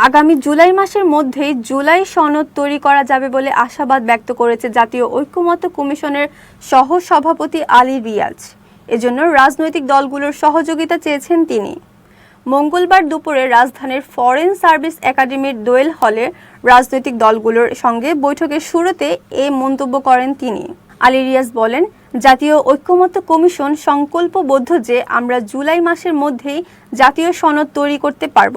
আগামী জুলাই মাসের মধ্যেই জুলাই সনদ তৈরি করা যাবে বলে আশাবাদ ব্যক্ত করেছে জাতীয় ঐকমত্য কমিশনের সহ-সভাপতি আলী রিয়াজ। এজন্য রাজনৈতিক দলগুলোর সহযোগিতা চেয়েছেন তিনি। মঙ্গলবার দুপুরে রাজধানীর ফরেন সার্ভিস একাডেমির দোয়েল হলে রাজনৈতিক দলগুলোর সঙ্গে বৈঠকের শুরুতে এ মন্তব্য করেন তিনি। আলী রিয়াজ বলেন, জাতীয় ঐকমত্য কমিশন সংকল্পবদ্ধ যে আমরা জুলাই মাসের মধ্যেই জাতীয় সনদ তৈরি করতে পারব।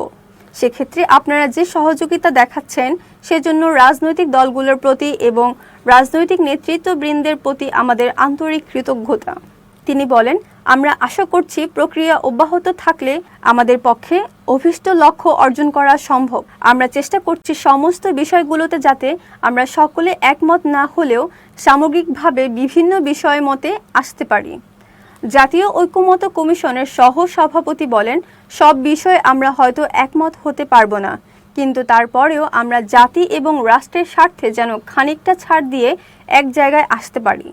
সেক্ষেত্রে আপনারা যে সহযোগিতা দেখাচ্ছেন সেজন্য রাজনৈতিক দলগুলোর প্রতি এবং রাজনৈতিক নেতৃত্ববৃন্দের প্রতি আমাদের আন্তরিক কৃতজ্ঞতা। তিনি বলেন, আমরা আশা করছি প্রক্রিয়া অব্যাহত থাকলে আমাদের পক্ষে অভীষ্ট লক্ষ্য অর্জন করা সম্ভব। আমরা চেষ্টা করছি সমস্ত বিষয়গুলোতে যাতে আমরা সকলে একমত না হলেও সামগ্রিকভাবে বিভিন্ন বিষয় মতে আসতে পারি। জাতীয় ঐকমত্য কমিশনের সহ-সভাপতি বলেন, সব বিষয়ে আমরা হয়তো একমত হতে পারবো না, কিন্তু তারপরেও আমরা জাতি এবং রাষ্ট্রের স্বার্থে যেন খানিকটা ছাড় দিয়ে এক জায়গায় আসতে পারি।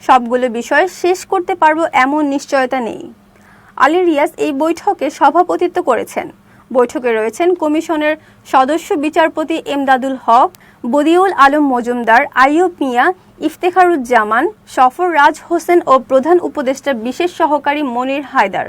সবগুলো বিষয় শেষ করতে পারবো এমন নিশ্চয়তা নেই। আলী রিয়াজ এই বৈঠকে সভাপতিত্ব করেছেন। বৈঠকে রয়েছেন কমিশনের সদস্য বিচারপতি এমদাদুল হক, বদিউল আলম মজুমদার, আইয়ুব মিয়া, ইফতেখারুজ্জামান, সফর রাজ হোসেন ও প্রধান উপদেষ্টা বিশেষ সহকারী মনির হায়দার।